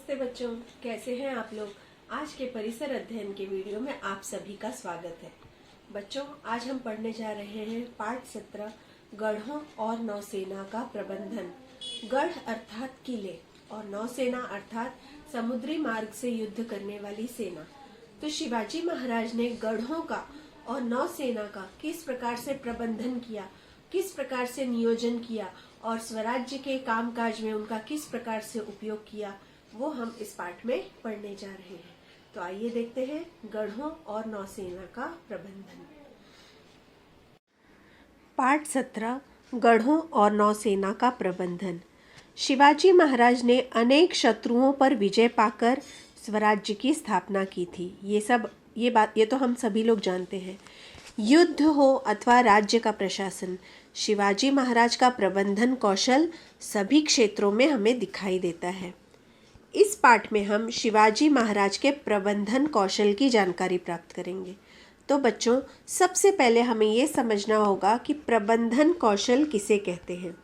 नमस्ते बच्चों, कैसे हैं आप लोग। आज के परिसर अध्ययन के वीडियो में आप सभी का स्वागत है। बच्चों, आज हम पढ़ने जा रहे हैं पाठ 17 गढ़ों और नौसेना का प्रबंधन। गढ़ अर्थात किले और नौसेना अर्थात समुद्री मार्ग से युद्ध करने वाली सेना। तो शिवाजी महाराज ने गढ़ों का और नौसेना का किस प्रकार से प्रबंधन किया, किस प्रकार से नियोजन किया और स्वराज्य के कामकाज में उनका किस प्रकार से उपयोग किया, वो हम इस पाठ में पढ़ने जा रहे हैं। तो आइए देखते हैं गढ़ों और नौसेना का प्रबंधन। पाठ 17 गढ़ों और नौसेना का प्रबंधन। शिवाजी महाराज ने अनेक शत्रुओं पर विजय पाकर स्वराज्य की स्थापना की थी। ये तो हम सभी लोग जानते हैं। युद्ध हो अथवा राज्य का प्रशासन, शिवाजी महाराज का प्रबंधन कौशल सभी क्षेत्रों में हमें दिखाई देता है। इस पाठ में हम शिवाजी महाराज के प्रबंधन कौशल की जानकारी प्राप्त करेंगे। तो बच्चों, सबसे पहले हमें ये समझना होगा कि प्रबंधन कौशल किसे कहते हैं।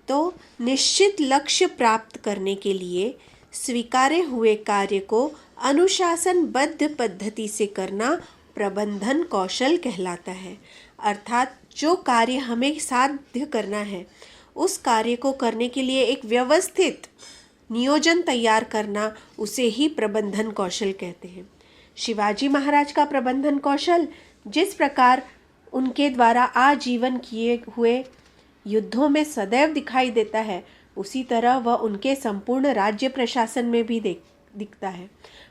तो निश्चित लक्ष्य प्राप्त करने के लिए स्वीकारे हुए कार्य को अनुशासनबद्ध पद्धति से करना प्रबंधन कौशल कहलाता है। अर्थात जो कार्य हमें साध्य करना है, उस कार्य को करने के लिए एक व्यवस्थित नियोजन तैयार करना, उसे ही प्रबंधन कौशल कहते हैं। शिवाजी महाराज का प्रबंधन कौशल जिस प्रकार उनके द्वारा आजीवन किए हुए युद्धों में सदैव दिखाई देता है, उसी तरह वह उनके संपूर्ण राज्य प्रशासन में भी दिखता है।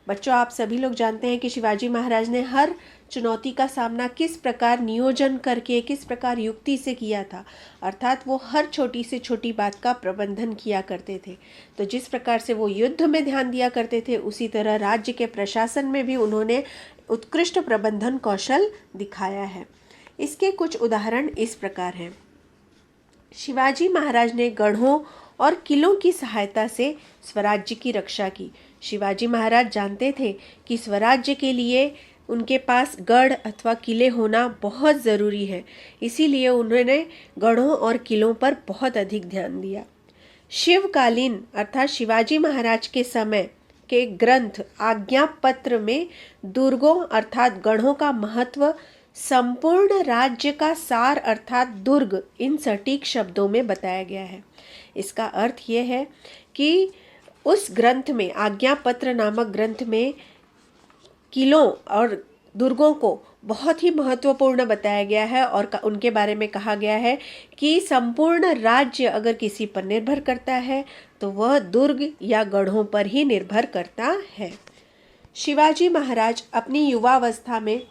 बच्चों, आप सभी लोग जानते हैं कि शिवाजी महाराज ने हर चुनौती का सामना किस प्रकार नियोजन करके, किस प्रकार युक्ति से किया था। अर्थात वो हर छोटी से छोटी बात का प्रबंधन किया करते थे। तो जिस प्रकार से वो युद्ध में ध्यान दिया करते थे, उसी तरह राज्य के प्रशासन में भी उन्होंने उत्कृष्ट प्रबंधन कौशल दिखाया है। इसके कुछ उदाहरण इस प्रकार हैं। शिवाजी महाराज ने गढ़ों और किलों की सहायता से स्वराज्य की रक्षा की। शिवाजी महाराज जानते थे कि स्वराज्य के लिए उनके पास गढ़ अथवा किले होना बहुत ज़रूरी है। इसीलिए उन्होंने गढ़ों और किलों पर बहुत अधिक ध्यान दिया। शिवकालीन अर्थात शिवाजी महाराज के समय के ग्रंथ आज्ञा पत्र में दुर्गों अर्थात गढ़ों का महत्व, संपूर्ण राज्य का सार अर्थात दुर्ग, इन सटीक शब्दों में बताया गया है। इसका अर्थ यह है कि उस ग्रंथ में, आज्ञा पत्र नामक ग्रंथ में, किलों और दुर्गों को बहुत ही महत्वपूर्ण बताया गया है और उनके बारे में कहा गया है कि संपूर्ण राज्य अगर किसी पर निर्भर करता है तो वह दुर्ग या गढ़ों पर ही निर्भर करता है। शिवाजी महाराज अपनी युवावस्था में,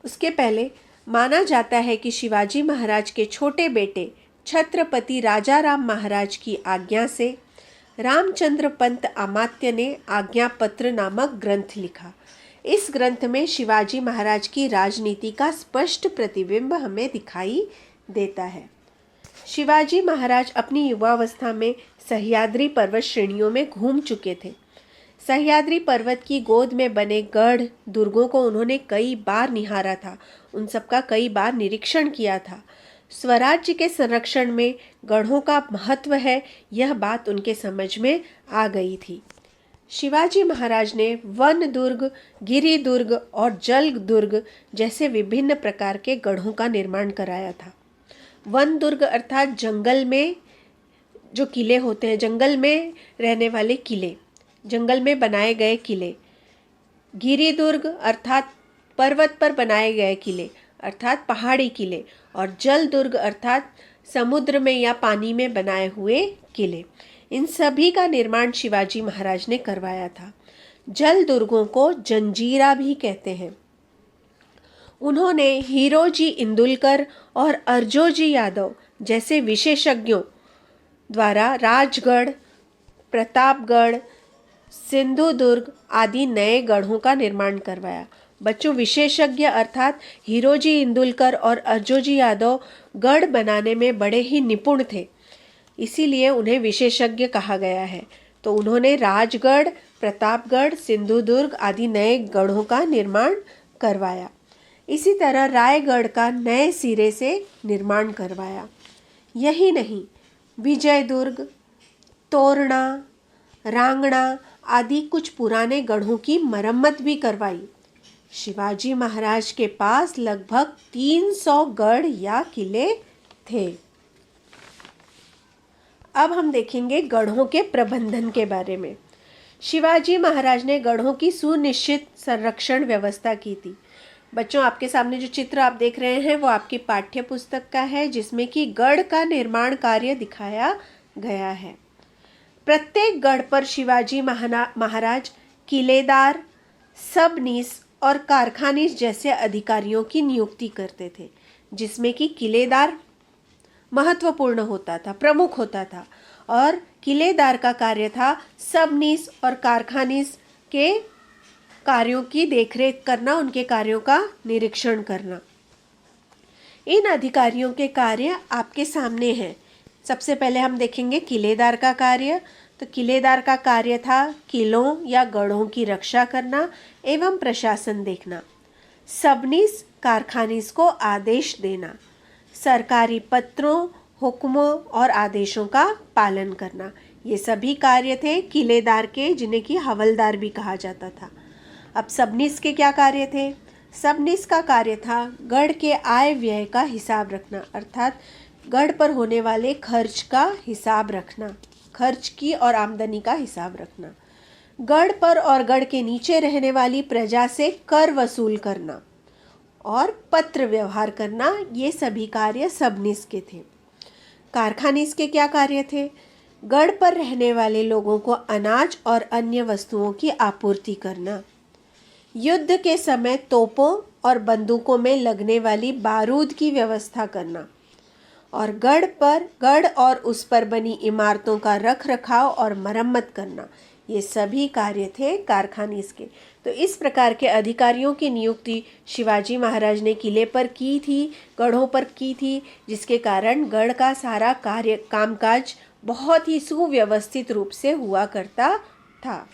उसके पहले माना जाता है कि शिवाजी महाराज के छोटे बेटे छत्रपति राजाराम महाराज की आज्ञा से रामचंद्र पंत अमात्य ने आज्ञा पत्र नामक ग्रंथ लिखा। इस ग्रंथ में शिवाजी महाराज की राजनीति का स्पष्ट प्रतिबिंब हमें दिखाई देता है। शिवाजी महाराज अपनी युवावस्था में सह्याद्री पर्वत श्रेणियों में घूम चुके थे। सह्याद्री पर्वत की गोद में बने गढ़ दुर्गों को उन्होंने कई बार निहारा था, उन सबका कई बार निरीक्षण किया था। स्वराज्य के संरक्षण में गढ़ों का महत्व है, यह बात उनके समझ में आ गई थी। शिवाजी महाराज ने वन दुर्ग, गिरि दुर्ग और जल दुर्ग जैसे विभिन्न प्रकार के गढ़ों का निर्माण कराया था। वन दुर्ग अर्थात जंगल में जो किले होते हैं, जंगल में रहने वाले किले, जंगल में बनाए गए किले। गिरि दुर्ग अर्थात पर्वत पर बनाए गए किले अर्थात पहाड़ी किले, और जल दुर्ग अर्थात समुद्र में या पानी में बनाए हुए किले। इन सभी का निर्माण शिवाजी महाराज ने करवाया था। जल दुर्गों को जंजीरा भी कहते हैं। उन्होंने हीरोजी इंदुलकर और अर्जोजी यादव जैसे विशेषज्ञों द्वारा राजगढ़, प्रतापगढ़, सिंधुदुर्ग आदि नए गढ़ों का निर्माण करवाया। बच्चों, विशेषज्ञ अर्थात हीरोजी इंदुलकर और अर्जोजी यादव गढ़ बनाने में बड़े ही निपुण थे, इसीलिए उन्हें विशेषज्ञ कहा गया है। तो उन्होंने राजगढ़, प्रतापगढ़, सिंधुदुर्ग आदि नए गढ़ों का निर्माण करवाया। इसी तरह रायगढ़ का नए सिरे से निर्माण करवाया। यही नहीं, विजयदुर्ग, तोरना, रांगड़ा आदि कुछ पुराने गढ़ों की मरम्मत भी करवाई। शिवाजी महाराज के पास लगभग 300 गढ़ या किले थे। अब हम देखेंगे गढ़ों के प्रबंधन के बारे में। शिवाजी महाराज ने गढ़ों की सुनिश्चित संरक्षण व्यवस्था की थी। बच्चों, आपके सामने जो चित्र आप देख रहे हैं वो आपकी पाठ्य पुस्तक का है, जिसमें कि गढ़ का निर्माण कार्य दिखाया गया है। प्रत्येक गढ़ पर शिवाजी महाराज किलेदार, सबनीस और कारखानीस जैसे अधिकारियों की नियुक्ति करते थे, जिसमें कि किलेदार महत्वपूर्ण होता था, प्रमुख होता था, और किलेदार का कार्य था सबनीस और कारखानीस के कार्यों की देखरेख करना, उनके कार्यों का निरीक्षण करना। इन अधिकारियों के कार्य आपके सामने हैं। सबसे पहले हम देखेंगे किलेदार का कार्य। तो किलेदार का कार्य था किलों या गढ़ों की रक्षा करना एवं प्रशासन देखना। सबनीस कारखानीस को आदेश देना, सरकारी पत्रों, हुक्मों और आदेशों का पालन करना। ये सभी कार्य थे किलेदार के, जिन्हें कि हवलदार भी कहा जाता था। अब सबनीस के क्या कार्य थे? सबनीस का कार्य था गढ़ के आय व्यय का हिसाब रखना, अर्थात गढ़ पर होने वाले खर्च का हिसाब रखना, खर्च की और आमदनी का हिसाब रखना। गढ़ पर और गढ़ के नीचे रहने वाली प्रजा से कर वसूल करना और पत्र व्यवहार करना, ये सभी कार्य सबनीस के थे। कारखानीस के क्या कार्य थे? गढ़ पर रहने वाले लोगों को अनाज और अन्य वस्तुओं की आपूर्ति करना, युद्ध के समय तोपों और बंदूकों में लगने वाली बारूद की व्यवस्था करना, और गढ़ और उस पर बनी इमारतों का रख रखाव और मरम्मत करना। ये सभी कार्य थे कारखानीस के। तो इस प्रकार के अधिकारियों की नियुक्ति शिवाजी महाराज ने किले पर की थी, गढ़ों पर की थी, जिसके कारण गढ़ का सारा कार्य कामकाज बहुत ही सुव्यवस्थित रूप से हुआ करता था।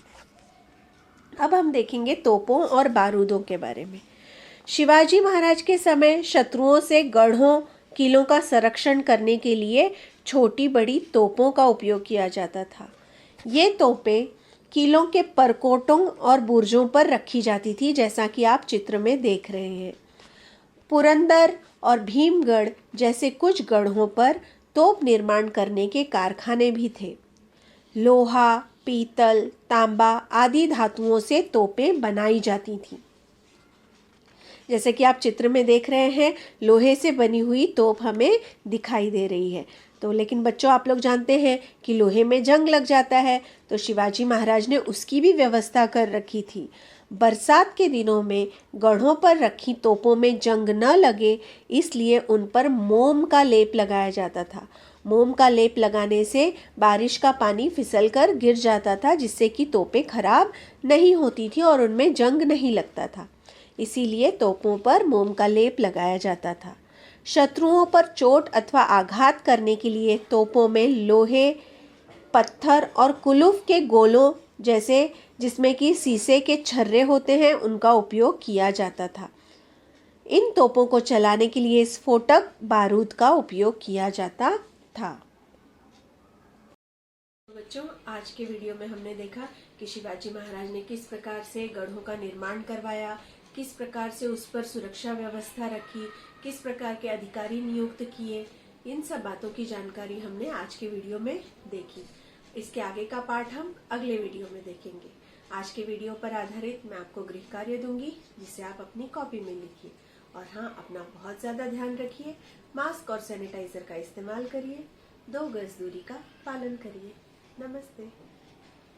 अब हम देखेंगे तोपों और बारूदों के बारे में। शिवाजी महाराज के समय शत्रुओं से गढ़ों, किलों का संरक्षण करने के लिए छोटी बड़ी तोपों का उपयोग किया जाता था। ये तोपें किलों के परकोटों और बुर्जों पर रखी जाती थी, जैसा कि आप चित्र में देख रहे हैं। पुरंदर और भीमगढ़ जैसे कुछ गढ़ों पर तोप निर्माण करने के कारखाने भी थे। लोहा, पीतल, तांबा आदि धातुओं से तोपें बनाई जाती थीं। जैसे कि आप चित्र में देख रहे हैं, लोहे से बनी हुई तोप हमें दिखाई दे रही है। तो लेकिन बच्चों, आप लोग जानते हैं कि लोहे में जंग लग जाता है, तो शिवाजी महाराज ने उसकी भी व्यवस्था कर रखी थी। बरसात के दिनों में गढ़ों पर रखी तोपों में जंग न लगे, इसलिए उन पर मोम का लेप लगाया जाता था। मोम का लेप लगाने से बारिश का पानी फिसलकर गिर जाता था, जिससे कि तोपें खराब नहीं होती थी और उनमें जंग नहीं लगता था। इसीलिए तोपों पर मोम का लेप लगाया जाता था। शत्रुओं पर चोट अथवा आघात करने के लिए तोपों में लोहे, पत्थर और कुलुफ के गोलों जैसे, जिसमें कि शीशे के छर्रे होते हैं, उनका उपयोग किया जाता था। इन तोपों को चलाने के लिए स्फोटक बारूद का उपयोग किया जाता था। बच्चों, आज के वीडियो में हमने देखा कि शिवाजी महाराज ने किस प्रकार से गढ़ों का निर्माण करवाया, किस प्रकार से उस पर सुरक्षा व्यवस्था रखी, किस प्रकार के अधिकारी नियुक्त किए। इन सब बातों की जानकारी हमने आज के वीडियो में देखी। इसके आगे का पाठ हम अगले वीडियो में देखेंगे। आज के वीडियो पर आधारित मैं आपको गृह कार्य दूंगी, जिसे आप अपनी कॉपी में लिखिए। और हाँ, अपना बहुत ज्यादा ध्यान रखिए, मास्क और सैनिटाइजर का इस्तेमाल करिए, 2 गज दूरी का पालन करिए। नमस्ते।